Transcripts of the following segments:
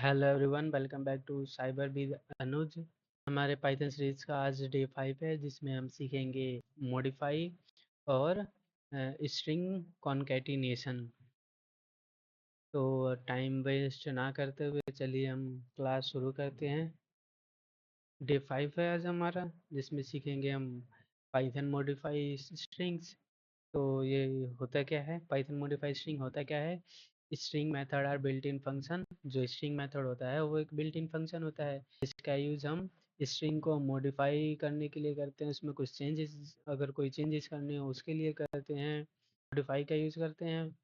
Hello everyone, welcome back to cyber with Anuj. हमारे Python series का आज डे 5 है, जिसमें हम सीखेंगे मॉडिफाई और स्ट्रिंग कॉन्कैटिनेशन। तो टाइम वेस्ट ना करते हुए चलिए हम क्लास शुरू करते हैं। डे 5 है आज हमारा, जिसमें सीखेंगे हम पाइथन मॉडिफाई स्ट्रिंग्स। तो ये होता क्या है, पाइथन मॉडिफाई स्ट्रिंग होता क्या है? स्ट्रिंग मेथड और बिल्ट इन फंक्शन। जो स्ट्रिंग मेथड होता है वो एक बिल्ट इन फंक्शन होता है, इसका यूज हम स्ट्रिंग को मॉडिफाई करने के लिए करते हैं। उसमें कुछ चेंजेस, अगर कोई चेंजेस करने हो उसके लिए करते हैं, मॉडिफाई का यूज करते हैं।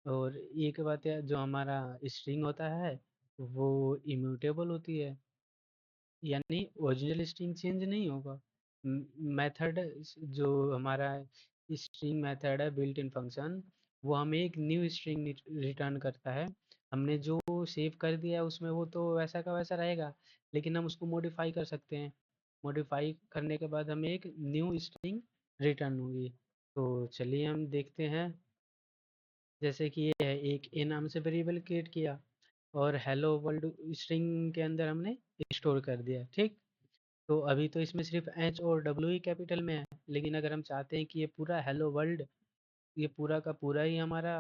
और एक बात है, जो हमारा स्ट्रिंग होता है वो इम्यूटेबल होती है, यानी ओरिजिनल स्ट्रिंग चेंज नहीं होगा। मेथड, जो हमारा स्ट्रिंग मेथड है बिल्ट इन फंक्शन, वो हमें एक न्यू स्ट्रिंग रिटर्न करता है। हमने जो सेव कर दिया है उसमें वो तो वैसा का वैसा रहेगा, लेकिन हम उसको मॉडिफाई कर सकते हैं। मॉडिफाई करने के बाद हमें एक न्यू स्ट्रिंग रिटर्न होगी। तो चलिए हम देखते हैं। जैसे कि ये है, एक ए नाम से वेरिएबल क्रिएट किया और हेलो वर्ल्ड स्ट्रिंग के अंदर हमने स्टोर कर दिया, ठीक। तो अभी तो इसमें सिर्फ एच और डब्ल्यू ही कैपिटल में है, लेकिन अगर हम चाहते हैं कि ये पूरा हेलो वर्ल्ड, ये पूरा का पूरा ही हमारा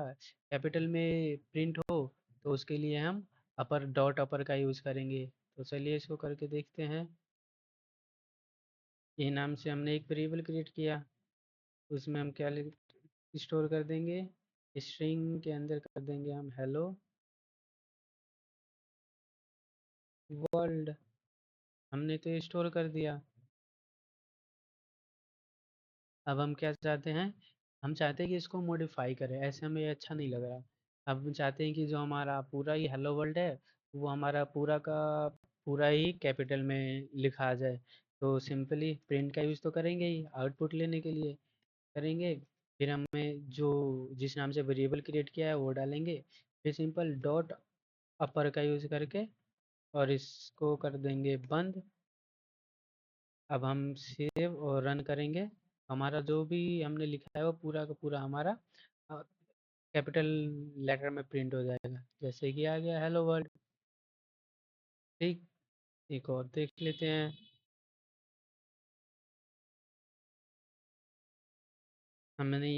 कैपिटल में प्रिंट हो, तो उसके लिए हम अपर डॉट अपर का यूज़ करेंगे। तो चलिए इसको करके देखते हैं। ये नाम से हमने एक वेरिएबल क्रिएट किया, उसमें हम क्या स्टोर कर देंगे, स्ट्रिंग के अंदर कर देंगे हम हेलो वर्ल्ड। हमने तो स्टोर कर दिया। अब हम क्या चाहते हैं, हम चाहते हैं कि इसको मॉडिफाई करें, ऐसे हमें अच्छा नहीं लग रहा। अब हम चाहते हैं कि जो हमारा पूरा ही हेलो वर्ल्ड है वो हमारा पूरा का पूरा ही कैपिटल में लिखा आ जाए। तो सिंपली प्रिंट का यूज़ तो करेंगे ही, आउटपुट लेने के लिए करेंगे। फिर हमें जो जिस नाम से वेरिएबल क्रिएट किया है वो डालेंगे। फिर सिंपल डॉट अपर का यूज़ करके और इसको कर देंगे बंद। अब हम सेव और रन करेंगे, हमारा जो भी हमने लिखा है वो पूरा का पूरा हमारा कैपिटल लेटर में प्रिंट हो जाएगा, जैसे कि आ गया हेलो वर्ल्ड, ठीक। एक और देख लेते हैं। हमने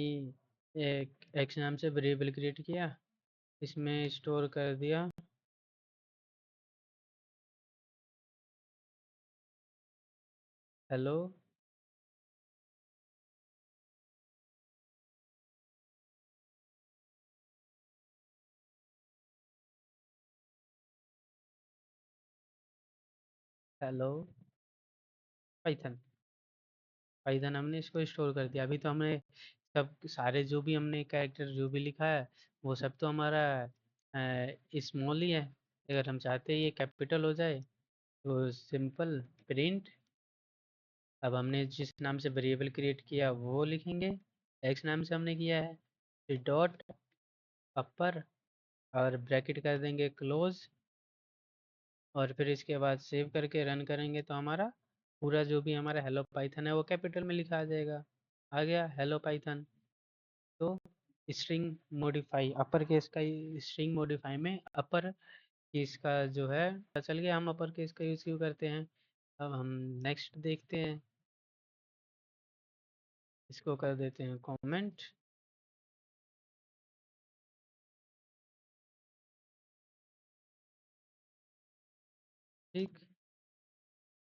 एक एक्स नाम से वेरिएबल क्रिएट किया, इसमें स्टोर कर दिया हेलो हेलो पाइथन। पाइथन हमने इसको स्टोर कर दिया। अभी तो हमने सब सारे जो भी हमने कैरेक्टर जो भी लिखा है वो सब तो हमारा स्मॉल ही है। अगर हम चाहते हैं ये कैपिटल हो जाए तो सिंपल प्रिंट। अब हमने जिस नाम से वेरिएबल क्रिएट किया वो लिखेंगे, एक्स नाम से हमने किया है। फिर डॉट अपर और ब्रैकेट कर देंगे क्लोज, और फिर इसके बाद सेव करके रन करेंगे तो हमारा पूरा जो भी हमारा हेलो पाइथन है वो कैपिटल में लिखा आ जाएगा। आ गया हेलो पाइथन। तो स्ट्रिंग मॉडिफाई अपर केस का, स्ट्रिंग मॉडिफाई में अपर केस का जो है पता चल गया हम अपर केस का यूज़ क्यों करते हैं। अब हम नेक्स्ट देखते हैं, इसको कर देते हैं कमेंट, ठीक।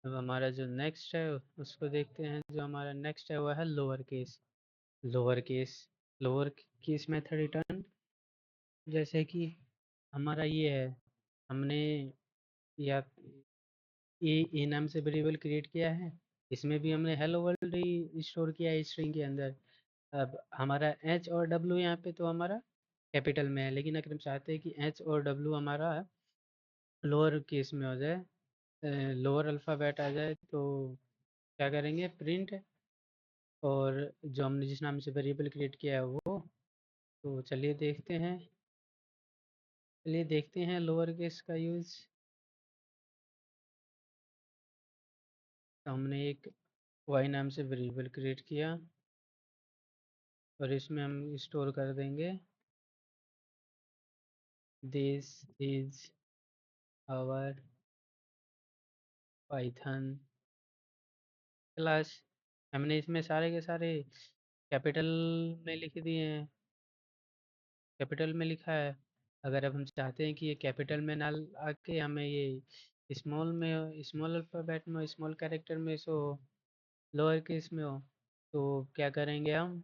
अब हमारा जो नेक्स्ट है उसको देखते हैं। जो हमारा नेक्स्ट है वो है lower case. Lower case, lower case method return, जैसे कि हमारा ये है, हमने या ए नाम से वेरिएबल क्रिएट किया है, इसमें भी हमने हेलो वर्ल्ड ही स्टोर किया है स्ट्रिंग के अंदर। अब हमारा एच और डब्ल्यू यहाँ पे तो हमारा कैपिटल में है, लेकिन अगर हम चाहते हैं कि एच और डब्ल्यू हमारा लोअर केस में हो जाए, लोअर अल्फ़ाबेट आ जाए, तो क्या करेंगे, प्रिंट। और जो हमने जिस नाम से वेरिएबल क्रिएट किया है वो, तो चलिए देखते हैं लोअर केस का यूज़। तो हमने एक वाई नाम से वेरिएबल क्रिएट किया और इसमें हम स्टोर कर देंगे this is our Python class. हमने इसमें सारे के सारे कैपिटल में लिख दिए हैं, कैपिटल में लिखा है। अगर अब हम चाहते हैं कि ये कैपिटल में ना आके हमें ये स्मॉल में, स्मॉल अल्फ़ाबेट में, स्मॉल कैरेक्टर में शो हो, लोअर केस में हो, तो क्या करेंगे हम?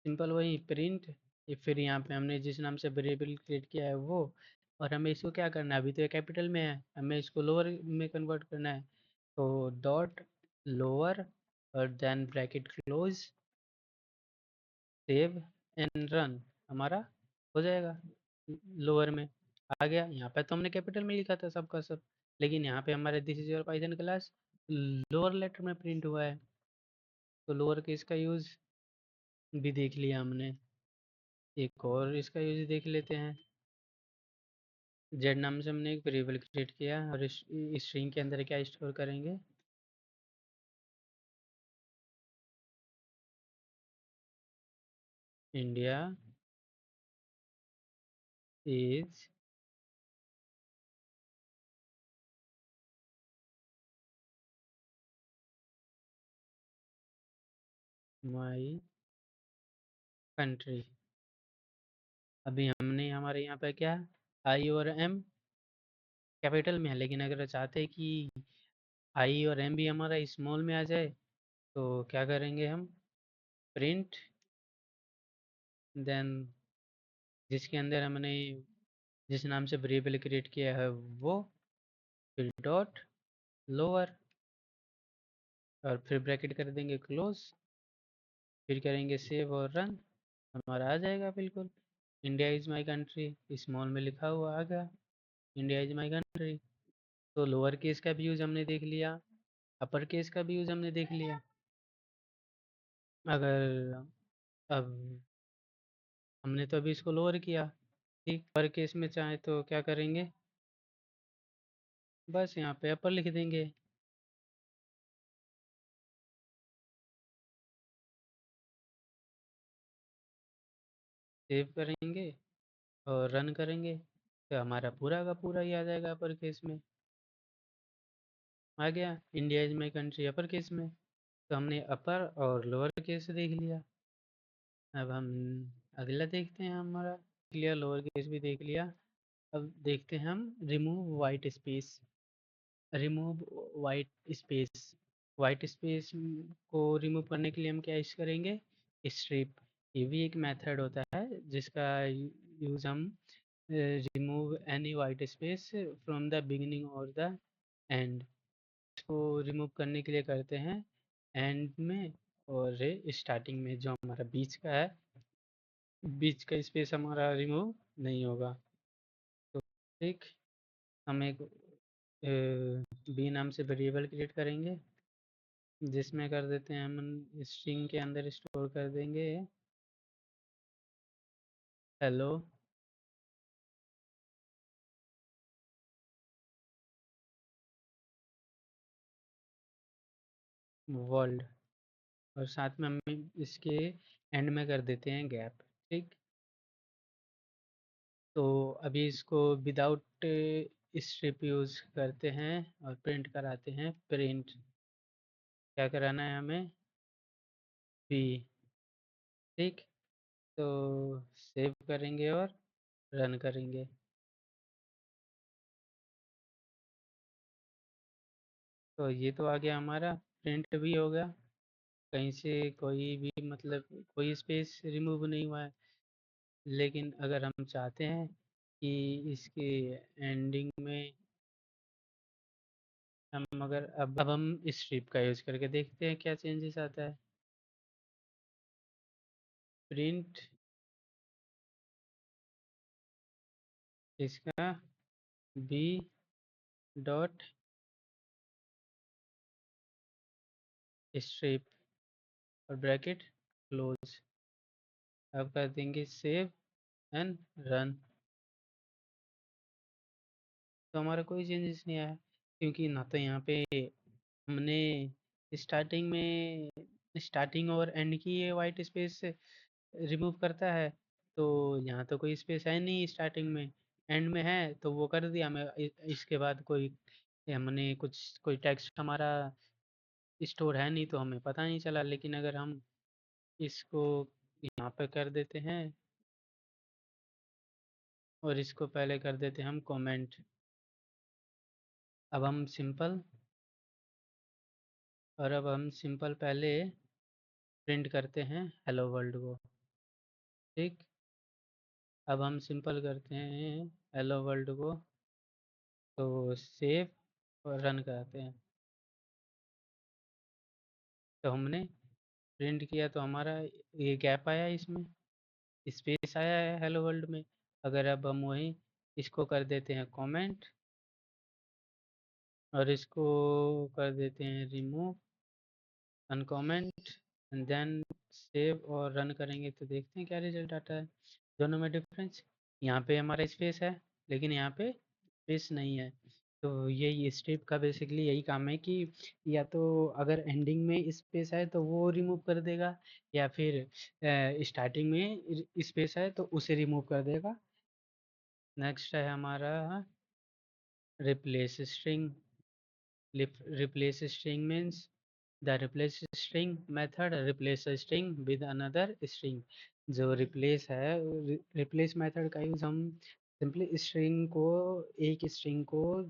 सिंपल वही प्रिंट, ये फिर यहाँ पे हमने जिस नाम से वेरिएबल क्रिएट किया है वो, और हमें इसको क्या करना है? अभी तो ये कैपिटल में है, हमें इसको लोअर में कन्वर्ट करना है। तो डॉट लोअर और then bracket close, save and run, हमारा हो जाएगा लोअर में। आ गया। यहाँ पे तो हमने कैपिटल में लिखा था सबका सब, लेकिन यहाँ पे हमारे this is your Python class lower letter में प्रिंट हुआ है, तो लोअर केस का यूज़ भी देख लिया हमने। एक और इसका यूज़ देख लेते हैं। जेड नाम से हमने एक वेरिएबल क्रिएट किया और इस स्ट्रिंग के अंदर क्या स्टोर करेंगे? India is my country. अभी हमने हमारे यहाँ पे क्या, आई और एम कैपिटल में है, लेकिन अगर चाहते हैं कि आई और एम भी हमारा स्मॉल में आ जाए, तो क्या करेंगे हम? प्रिंट, देन जिसके अंदर हमने जिस नाम से वेरिएबल क्रिएट किया है वो, फिर डॉट लोअर, और फिर ब्रैकेट कर देंगे क्लोज, फिर करेंगे सेव और रन, हमारा आ जाएगा बिल्कुल। India is my country small में लिखा हुआ आ गया, इंडिया इज़ माई कंट्री। तो लोअर केस का भी यूज़ हमने देख लिया, अपर केस का भी यूज़ हमने देख लिया। अगर अब हमने तो अभी इसको लोअर किया, ठीक। अपर केस में चाहे तो क्या करेंगे? बस यहाँ पे अपर लिख देंगे। सेव करेंगे और रन करेंगे, तो हमारा पूरा का पूरा ही आ जाएगा अपर केस में। आ गया India is my country upper case में। तो हमने अपर और लोअर केस देख लिया। अब हम अगला देखते हैं। हमारा क्लियर, लोअर केस भी देख लिया। अब देखते हैं हम remove white space. Remove white space, white space को रिमूव करने के लिए हम क्या यूज़ करेंगे? स्ट्रिप। ये भी एक मेथड होता है जिसका यूज़ हम remove any white space from the beginning और द एंड, इसको रिमूव करने के लिए करते हैं एंड में और स्टार्टिंग में। जो हमारा बीच का है, बीच का स्पेस हमारा रिमूव नहीं होगा। तो ठीक, हम एक बी नाम से वेरिएबल क्रिएट करेंगे जिसमें कर देते हैं हम स्ट्रिंग के अंदर स्टोर कर देंगे हेलो वर्ल्ड, और साथ में हम इसके एंड में कर देते हैं गैप। ठीक। तो अभी इसको विदाउट स्ट्रिप यूज़ करते हैं और प्रिंट कराते हैं। प्रिंट क्या कराना है हमें? पी। ठीक। तो सेव करेंगे और रन करेंगे। तो ये तो आ गया हमारा, प्रिंट भी हो गया, कहीं से कोई भी मतलब कोई स्पेस रिमूव नहीं हुआ है। लेकिन अगर हम चाहते हैं कि इसके एंडिंग में हम अगर अब हम स्ट्रिप का यूज़ करके देखते हैं क्या चेंजेस आता है। प्रिंट इसका बी डॉट स्ट्रिप और ब्रैकेट क्लोज, अब कर देंगे सेव एंड रन। तो हमारा कोई चेंजेस नहीं आया, क्योंकि ना तो यहाँ पे हमने स्टार्टिंग में स्टार्टिंग और एंड की ये वाइट स्पेस रिमूव करता है, तो यहाँ तो कोई स्पेस है नहीं स्टार्टिंग में, एंड में है तो वो कर दिया हमें। इसके बाद हमने कुछ कोई टेक्स्ट हमारा स्टोर है नहीं तो हमें पता नहीं चला, लेकिन अगर हम इसको यहाँ पे कर देते हैं और इसको पहले कर देते हैं हम कमेंट। अब हम सिंपल पहले प्रिंट करते हैं हेलो वर्ल्ड को। ठीक, अब हम सिंपल करते हैं हेलो वर्ल्ड को, तो सेव और रन करते हैं। तो हमने प्रिंट किया तो हमारा ये गैप आया, इसमें स्पेस आया है हेलो वर्ल्ड में। अगर अब हम वही इसको कर देते हैं कमेंट और इसको कर देते हैं remove uncomment and then save और रन करेंगे तो देखते हैं क्या रिजल्ट आता है। दोनों में डिफरेंस, यहाँ पे हमारा स्पेस है लेकिन यहाँ पे स्पेस नहीं है। तो यही स्टेप का बेसिकली यही काम है कि या तो अगर एंडिंग में स्पेस है तो वो रिमूव कर देगा, या फिर स्टार्टिंग में स्पेस है तो उसे रिमूव कर देगा। नेक्स्ट है हमारा replace string. Replace string means the replace string method replace a string with another string। जो replace है, replace method का यूज हम सिंपली स्ट्रिंग को, एक स्ट्रिंग को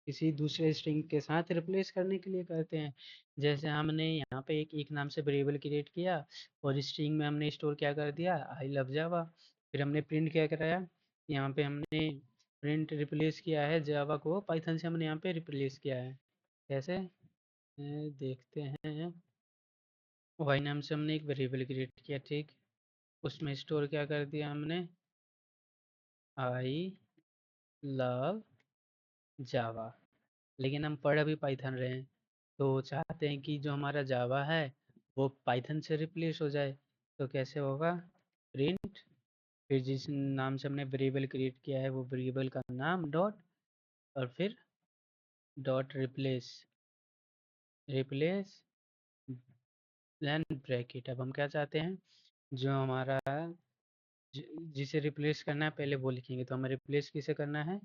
किसी दूसरे स्ट्रिंग के साथ रिप्लेस करने के लिए करते हैं। जैसे हमने यहाँ पे एक नाम से वेरिएबल क्रिएट किया और स्ट्रिंग में हमने स्टोर क्या कर दिया, आई लव जावा। फिर हमने प्रिंट क्या कराया, यहाँ पे हमने प्रिंट रिप्लेस किया है जावा को, पाइथन से हमने यहाँ पे रिप्लेस किया है। कैसे देखते हैं। वाई नाम से हमने एक वेरिएबल क्रिएट किया, ठीक, उसमें स्टोर क्या कर दिया हमने, आई लव जावा। लेकिन हम पढ़ अभी पाइथन रहे हैं तो चाहते हैं कि जो हमारा जावा है वो पाइथन से रिप्लेस हो जाए। तो कैसे होगा, प्रिंट, फिर जिस नाम से हमने वेरिएबल क्रिएट किया है वो वेरिएबल का नाम डॉट, और फिर dot replace, replace then bracket. अब हम क्या चाहते हैं, जो हमारा जिसे रिप्लेस करना है पहले वो लिखेंगे, तो हमें रिप्लेस किसे करना है,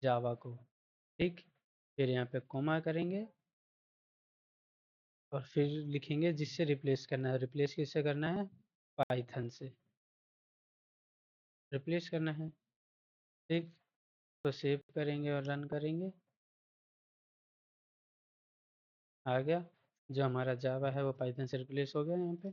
जावा को। ठीक, फिर यहाँ पे कोमा करेंगे और फिर लिखेंगे जिससे रिप्लेस करना है। रिप्लेस किससे करना है, पाइथन से रिप्लेस करना है। ठीक, तो सेव करेंगे और रन करेंगे, आ गया। जो हमारा जावा है वो पाइथन से रिप्लेस हो गया। यहाँ पे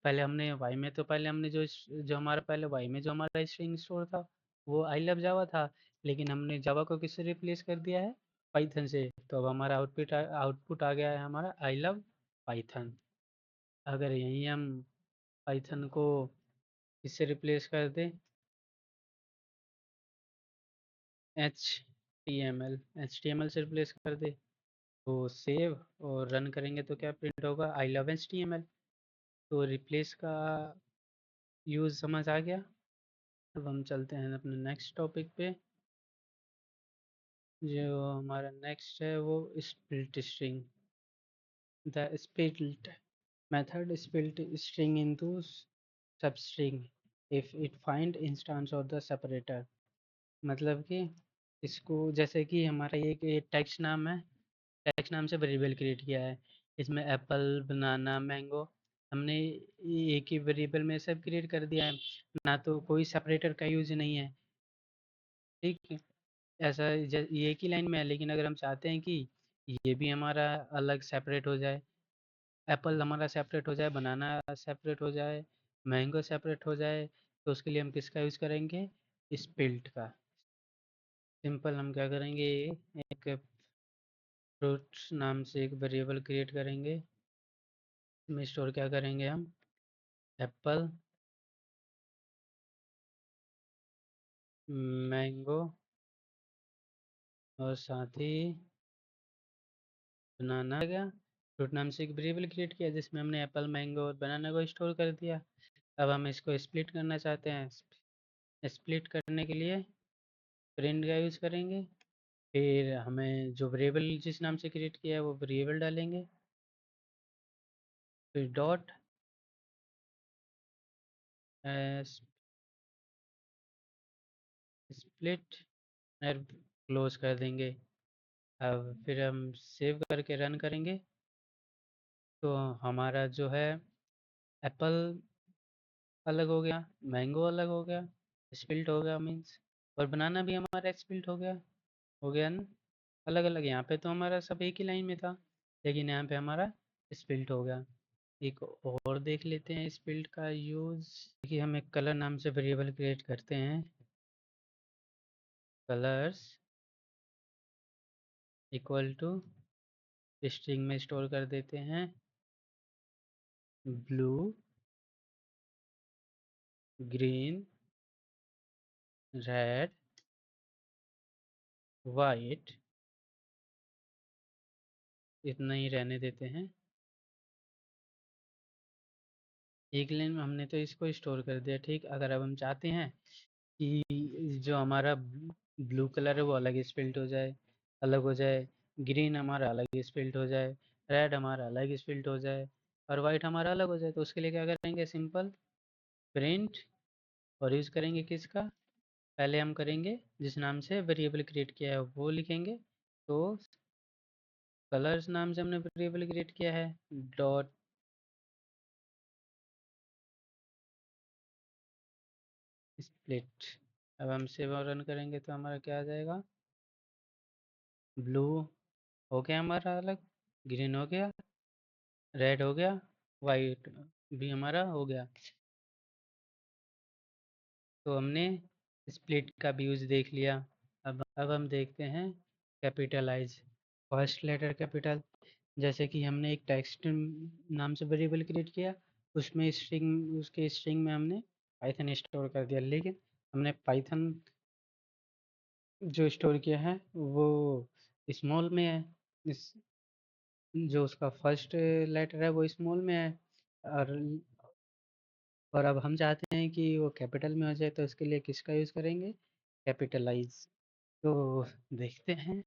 पहले हमने वाई में, तो पहले हमने जो हमारा पहले वाई में जो हमारा स्ट्रिंग स्टोर था वो आई लव जावा था, लेकिन हमने जावा को किससे रिप्लेस कर दिया है, पाइथन से। तो अब हमारा आउटपुट आ गया है हमारा आई लव पाइथन। अगर यहीं हम पाइथन को इससे रिप्लेस कर दें, एच टी एम एल से रिप्लेस कर दे, तो सेव और रन करेंगे तो क्या प्रिंट होगा, आई लव HTML। तो रिप्लेस का यूज़ समझ आ गया। अब हम चलते हैं अपने नेक्स्ट टॉपिक पे। जो हमारा नेक्स्ट है वो split string. The split method split string into substring if it find instance of the separator। मतलब कि इसको, जैसे कि हमारा ये टेक्स्ट नाम है, टेक्स्ट नाम से वेरिएबल क्रिएट किया है, इसमें एप्पल बनाना मैंगो हमने एक ही वेरिएबल में सब क्रिएट कर दिया है, ना तो कोई सेपरेटर का यूज नहीं है। ठीक है, ऐसा ये एक ही लाइन में है, लेकिन अगर हम चाहते हैं कि ये भी हमारा अलग सेपरेट हो जाए, एप्पल हमारा सेपरेट हो जाए, बनाना सेपरेट हो जाए, मैंगो सेपरेट हो जाए, तो उसके लिए हम किसका यूज़ करेंगे, स्प्लिट का। सिंपल हम क्या करेंगे, एक फ्रूट नाम से एक वेरिएबल क्रिएट करेंगे, इसमें स्टोर क्या करेंगे हम, एप्पल मैंगो और साथ ही बनाना। आ गया, फ्रूट नाम से एक वेरिएबल क्रिएट किया जिसमें हमने एप्पल मैंगो और बनाना को स्टोर कर दिया। अब हम इसको स्प्लिट करना चाहते हैं, स्प्लिट करने के लिए प्रिंट का यूज़ करेंगे। फिर हमें जो वेरिएबल जिस नाम से क्रिएट किया है वो वेरिएबल डालेंगे, फिर डॉट स्प्लिट और क्लोज कर देंगे। अब फिर हम सेव करके रन करेंगे तो हमारा जो है एप्पल अलग हो गया, मैंगो अलग हो गया, स्प्लिट हो गया मीन्स, और बनाना भी हमारा स्प्लिट हो गया ना, अलग अलग। यहाँ पे तो हमारा सब एक ही लाइन में था, लेकिन यहाँ पे हमारा स्प्लिट हो गया। एक और देख लेते हैं स्प्लिट का यूज। देखिए हम एक कलर नाम से वेरिएबल क्रिएट करते हैं, कलर्स इक्वल टू स्ट्रिंग में स्टोर कर देते हैं ब्लू, ग्रीन, रेड, वाइट, इतना ही रहने देते हैं। एक लाइन में हमने तो इसको स्टोर कर दिया, ठीक। अगर अब हम चाहते हैं कि जो हमारा ब्लू कलर है वो अलग स्पेल्ट हो जाए, अलग हो जाए, ग्रीन हमारा अलग स्पेल्ट हो जाए, रेड हमारा अलग स्पेल्ट हो जाए, और वाइट हमारा अलग हो जाए, तो उसके लिए क्या करेंगे, सिंपल प्रिंट, और यूज़ करेंगे किसका, पहले हम करेंगे जिस नाम से वेरिएबल क्रिएट किया है वो लिखेंगे। तो कलर्स नाम से हमने वेरिएबल क्रिएट किया है, डॉट स्प्लिट। अब हम सेव और रन करेंगे तो हमारा क्या आ जाएगा, ब्लू हो गया हमारा अलग, ग्रीन हो गया, रेड हो गया, वाइट भी हमारा हो गया। तो हमने स्प्लिट का भी यूज़ देख लिया। अब हम देखते हैं कैपिटलाइज, फर्स्ट लेटर कैपिटल। जैसे कि हमने एक टेक्स्ट नाम से वेरिएबल क्रिएट किया, उसमें स्ट्रिंग, उसके स्ट्रिंग में हमने पाइथन स्टोर कर दिया, लेकिन हमने पाइथन जो स्टोर किया है वो स्मॉल में है, इस जो उसका फर्स्ट लेटर है वो स्मॉल में है, और अब हम चाहते हैं कि वो कैपिटल में हो जाए, तो इसके लिए किसका यूज़ करेंगे, कैपिटलाइज। तो देखते हैं,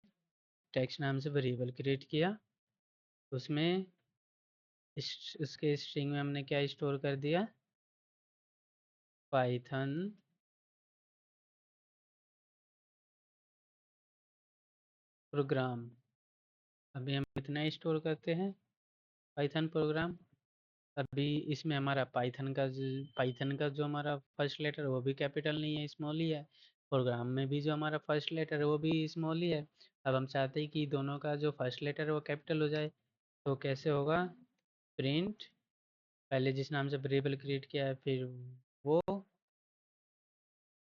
टेक्स्ट नाम से वेरिएबल क्रिएट किया, उसमें उसके स्ट्रिंग में हमने क्या स्टोर कर दिया, पाइथन प्रोग्राम। अभी हम इतना ही स्टोर करते हैं, पाइथन प्रोग्राम। अभी इसमें हमारा पाइथन का जो हमारा फर्स्ट लेटर है वो भी कैपिटल नहीं है, स्मॉल ही है। प्रोग्राम में भी जो हमारा फर्स्ट लेटर है वो भी स्मॉल ही है। अब हम चाहते हैं कि दोनों का जो फर्स्ट लेटर है वो कैपिटल हो जाए, तो कैसे होगा, प्रिंट, पहले जिस नाम से वेरिएबल क्रिएट किया है फिर वो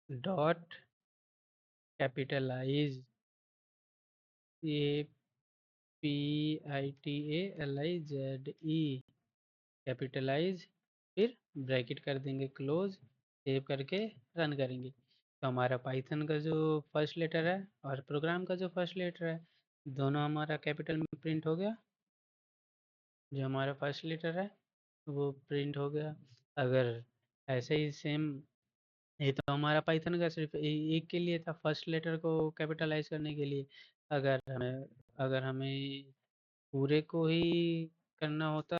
dot capitalize, A P I T A L I Z E, capitalize, फिर ब्रैकेट कर देंगे क्लोज, सेव करके रन करेंगे। तो हमारा पाइथन का जो फर्स्ट लेटर है और प्रोग्राम का जो फर्स्ट लेटर है दोनों हमारा कैपिटल में प्रिंट हो गया, जो हमारा फर्स्ट लेटर है वो प्रिंट हो गया। अगर ऐसे ही सेम, ये तो हमारा पाइथन का सिर्फ एक के लिए था, फर्स्ट लेटर को कैपिटलाइज करने के लिए। अगर हमें पूरे को ही करना होता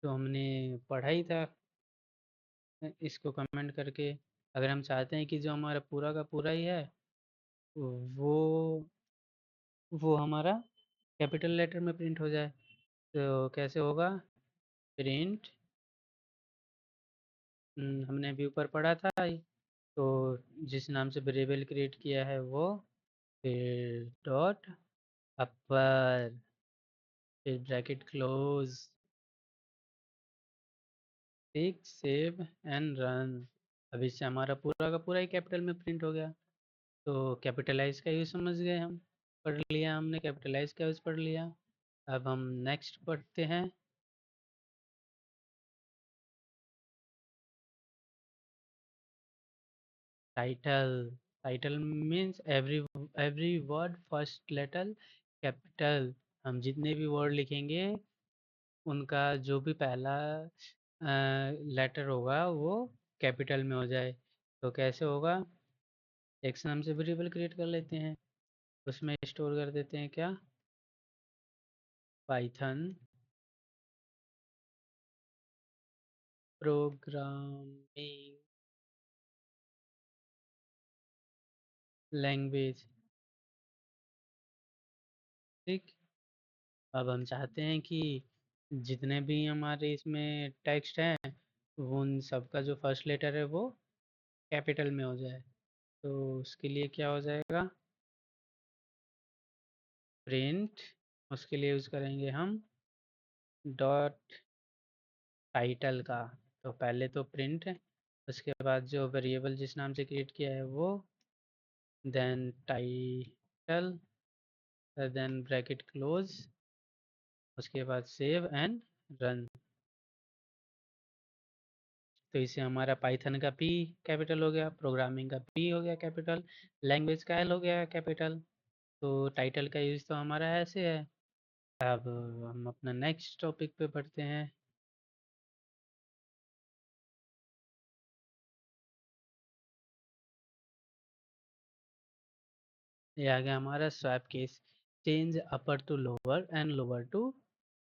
तो हमने पढ़ा ही था इसको कमेंट करके। अगर हम चाहते हैं कि जो हमारा पूरा का पूरा ही है वो वो हमारा कैपिटल लेटर में प्रिंट हो जाए, तो कैसे होगा, प्रिंट, हमने अभी ऊपर पढ़ा था, तो जिस नाम से वेरिएबल क्रिएट किया है वो, फिर डॉट अपर, फिर ब्रैकेट क्लोज, ठीक, सेव एंड रन। अब इससे हमारा पूरा का पूरा ही कैपिटल में प्रिंट हो गया। तो कैपिटलाइज का यूज़ समझ गए हम, पढ़ लिया हमने, कैपिटलाइज का यूज़ पढ़ लिया। अब हम नेक्स्ट पढ़ते हैं, title. Title means every word first letter capital. हम जितने भी वर्ड लिखेंगे उनका जो भी पहला लेटर होगा वो कैपिटल में हो जाए। तो कैसे होगा, टेक्स्ट नाम से वेरिएबल क्रिएट कर लेते हैं, उसमें स्टोर कर देते हैं क्या, पाइथन प्रोग्रामिंग लैंग्वेज। ठीक। अब हम चाहते हैं कि जितने भी हमारे इसमें टेक्स्ट हैं वो उन सबका जो फर्स्ट लेटर है वो कैपिटल में हो जाए। तो उसके लिए क्या हो जाएगा, प्रिंट, उसके लिए यूज़ करेंगे हम डॉट टाइटल का। तो पहले तो प्रिंट, उसके बाद जो वेरिएबल जिस नाम से क्रिएट किया है वो, then title, then bracket close, उसके बाद सेव एंड रन। तो इससे हमारा पाइथन का पी कैपिटल हो गया, प्रोग्रामिंग का पी हो गया कैपिटल, लैंग्वेज का एल हो गया कैपिटल। तो टाइटल का यूज़ तो हमारा ऐसे है। अब हम अपना नेक्स्ट टॉपिक पे बढ़ते हैं। ये आ गया हमारा swap case, change upper to lower and lower to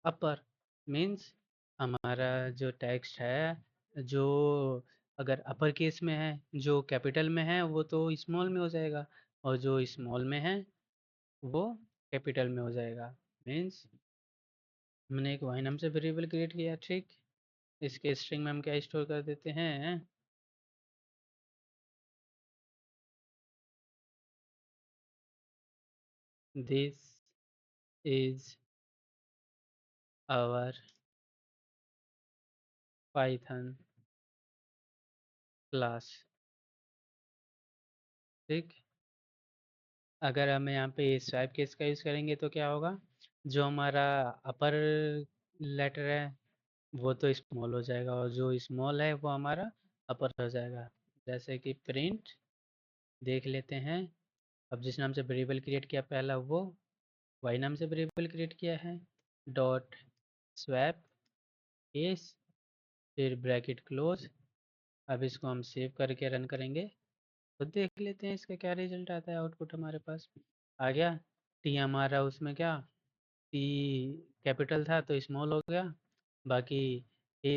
upper. Means हमारा जो टेक्स्ट है, जो अगर अपर केस में है, जो कैपिटल में है वो तो स्मॉल में हो जाएगा, और जो स्मॉल में है वो कैपिटल में हो जाएगा। मीन्स हमने एक वाई नाम से वेरिएबल क्रिएट किया, ठीक। इसके स्ट्रिंग में हम क्या स्टोर कर देते हैं, this is our Python class. ठीक। अगर हम यहाँ पे स्वाइप केस का यूज़ करेंगे तो क्या होगा, जो हमारा अपर लेटर है वो तो स्मॉल हो जाएगा, और जो स्मॉल है वो हमारा अपर हो जाएगा। जैसे कि प्रिंट देख लेते हैं। अब जिस नाम से वेरिएबल क्रिएट किया पहला, वो वाई नाम से वेरिएबल क्रिएट किया है, डॉट स्वैप केस, फिर ब्रैकेट क्लोज। अब इसको हम सेव करके रन करेंगे तो देख लेते हैं इसका क्या रिजल्ट आता है। आउटपुट हमारे पास आ गया। टी हमारा उसमें क्या, टी कैपिटल था तो स्मॉल हो गया, बाकी ए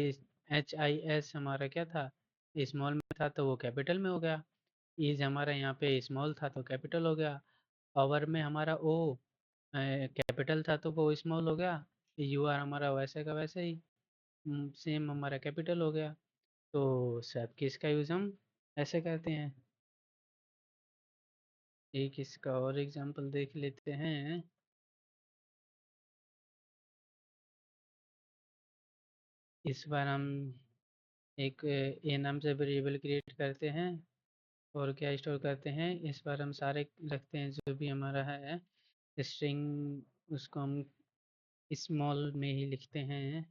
एच आई एस हमारा क्या था, स्मॉल में था तो वो कैपिटल में हो गया। ईज हमारा यहाँ पे स्मॉल था तो कैपिटल हो गया। पावर में हमारा ओ कैपिटल था तो वो स्मॉल हो गया। यू आर हमारा वैसे का वैसे ही सेम हमारा कैपिटल हो गया। तो सब किस का यूज़ हम ऐसे करते हैं। एक इसका और एग्जांपल देख लेते हैं। इस बार हम एक ए नाम से वेरिएबल क्रिएट करते हैं, और क्या स्टोर करते हैं, इस बार हम सारे रखते हैं जो भी हमारा है स्ट्रिंग, उसको हम स्मॉल में ही लिखते हैं।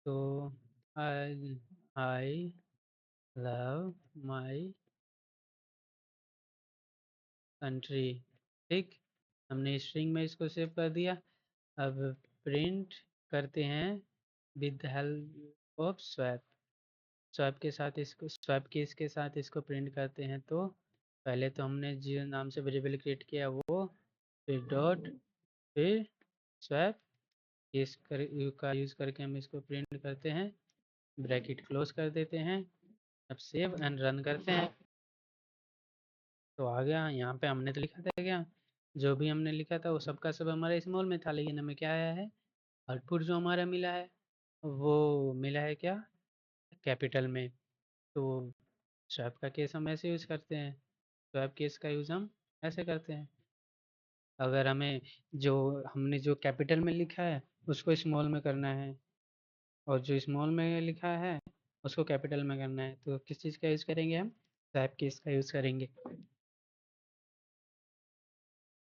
तो आई लव माई कंट्री। ठीक। हमने स्ट्रिंग में इसको सेव कर दिया। अब प्रिंट करते हैं with help of swap. Swap के साथ इसको, स्वैप केस के साथ इसको प्रिंट करते हैं। तो पहले तो हमने जिस नाम से वेरिएबल क्रिएट किया वो, फिर डॉट, फिर स्वैप केस का यूज़ करके हम इसको प्रिंट करते हैं, ब्रैकेट क्लोज कर देते हैं। अब सेव एंड रन करते हैं तो आ गया। यहाँ पे हमने तो लिखा था क्या, जो भी हमने लिखा था वो सबका सब हमारा स्मॉल में था, लेकिन हमें क्या आया है, आउटपुट जो हमारा मिला है वो मिला है क्या, कैपिटल में। तो स्वैप का केस हम ऐसे यूज़ करते हैं, स्वैप केस का यूज़ हम ऐसे करते हैं। अगर हमें जो हमने जो कैपिटल में लिखा है उसको स्मॉल में करना है, और जो स्मॉल में लिखा है उसको कैपिटल में करना है, तो किस चीज़ का यूज़ करेंगे हम, स्वैप केस का यूज़ करेंगे।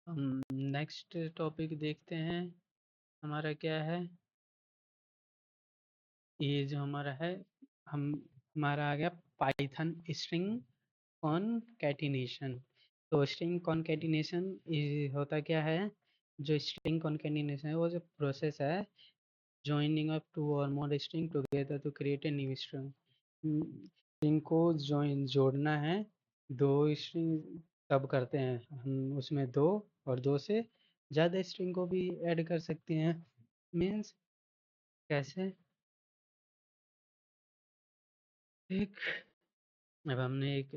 हम नेक्स्ट टॉपिक देखते हैं। हमारा क्या है, ये जो हमारा है, हम हमारा आ गया पाइथन स्ट्रिंग कॉनकैटिनेशन। तो स्ट्रिंग कॉनकैटिनेशन होता क्या है, जो स्ट्रिंग कॉनकैटिनेशन है वो जो प्रोसेस है, joining up two or more string together to create a new string। String को जोड़ना है, दो स्ट्रिंग तब करते हैं हम, उसमें दो और दो से ज़्यादा स्ट्रिंग को भी ऐड कर सकते हैं। मीन्स कैसे, एक, अब हमने एक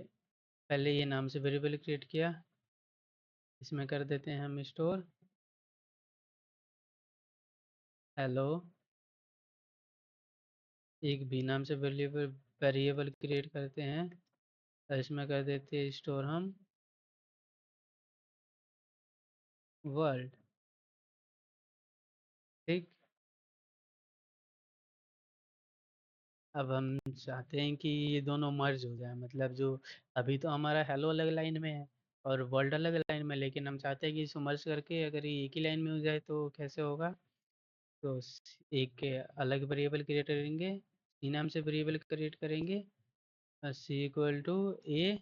पहले ये नाम से वेरिएबल क्रिएट किया, इसमें कर देते हैं हम स्टोर हेलो। एक बी नाम से वेरिएबल वेरिएबल क्रिएट करते हैं और इसमें कर देते हैं स्टोर हम वर्ल्ड। ठीक। अब हम चाहते हैं कि ये दोनों मर्ज हो जाए, मतलब जो अभी तो हमारा हेलो अलग लाइन में है और वर्ल्ड अलग लाइन में, लेकिन हम चाहते हैं कि इसको मर्ज करके अगर ये एक ही लाइन में हो जाए तो कैसे होगा। तो एक के अलग वेरिएबल क्रिएट करेंगे, सी नाम से वेरिएबल क्रिएट करेंगे और C equal to A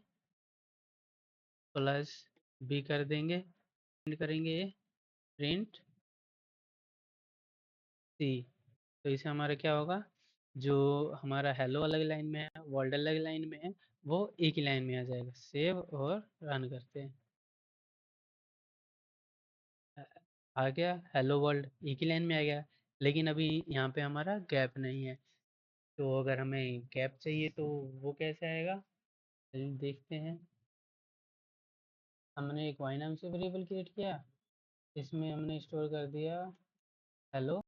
plus B कर देंगे, प्रिंट करेंगे ए प्रिंट सी। तो इसे हमारा क्या होगा, जो हमारा हेलो अलग लाइन में है वर्ल्ड अलग लाइन में है वो एक ही लाइन में आ जाएगा। सेव और रन करते हैं। आ गया हेलो वर्ल्ड एक ही लाइन में आ गया, लेकिन अभी यहाँ पे हमारा गैप नहीं है। तो अगर हमें गैप चाहिए तो वो कैसे आएगा, चलिए देखते हैं। हमने एक वाई नाम से वेरिएबल क्रिएट किया, इसमें हमने स्टोर कर दिया हेलो।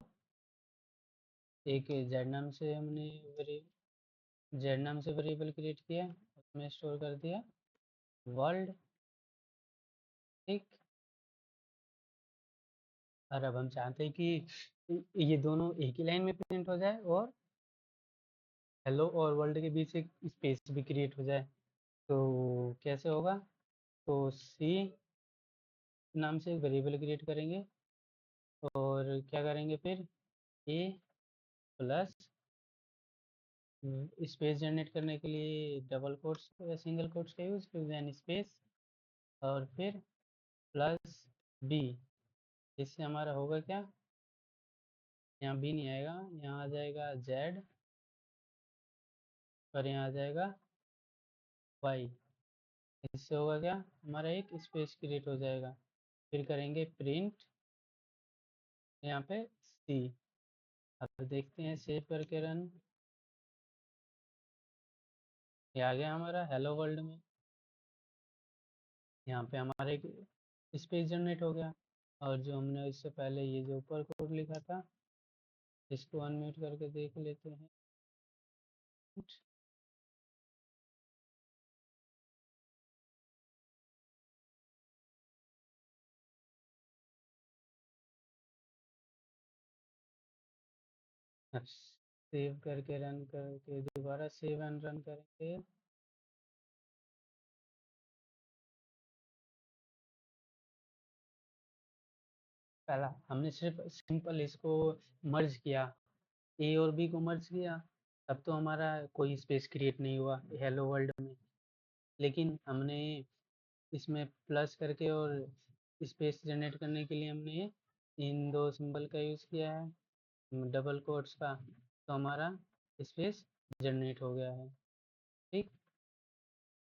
एक जेड नाम से हमने जेड नाम से वेरिएबल क्रिएट किया, उसमें स्टोर कर दिया वर्ल्ड। ठीक। और अब हम चाहते हैं कि ये दोनों एक ही लाइन में प्रिंट हो जाए और हेलो और वर्ल्ड के बीच एक स्पेस भी क्रिएट हो जाए। तो कैसे होगा, तो सी नाम से एक वेरिएबल क्रिएट करेंगे और क्या करेंगे फिर ए प्लस स्पेस जनरेट करने के लिए डबल कोट्स या सिंगल कोट्स का यूज़, फिर देन स्पेस और फिर प्लस बी। इससे हमारा होगा क्या, यहाँ बी नहीं आएगा, यहाँ आ जाएगा जेड और यहाँ आ जाएगा वाई। इससे होगा क्या, हमारा एक स्पेस क्रिएट हो जाएगा। फिर करेंगे प्रिंट यहाँ पे सी। अब देखते हैं सेव करके रन। ये आ गया हमारा हेलो वर्ल्ड में। यहाँ पे हमारा एक स्पेस जनरेट हो गया। और जो हमने इससे पहले ये जो ऊपर कोड लिखा था इसको अनम्यूट करके देख लेते हैं। सेव करके रन करके दोबारा सेव एंड रन करेंगे। पहला हमने सिर्फ सिंपल इसको मर्ज किया, ए और बी को मर्ज किया, तब तो हमारा कोई स्पेस क्रिएट नहीं हुआ हेलो वर्ल्ड में। लेकिन हमने इसमें प्लस करके और स्पेस जनरेट करने के लिए हमने इन दो सिंबल का यूज़ किया है डबल कोट्स का, तो हमारा स्पेस जनरेट हो गया है। ठीक।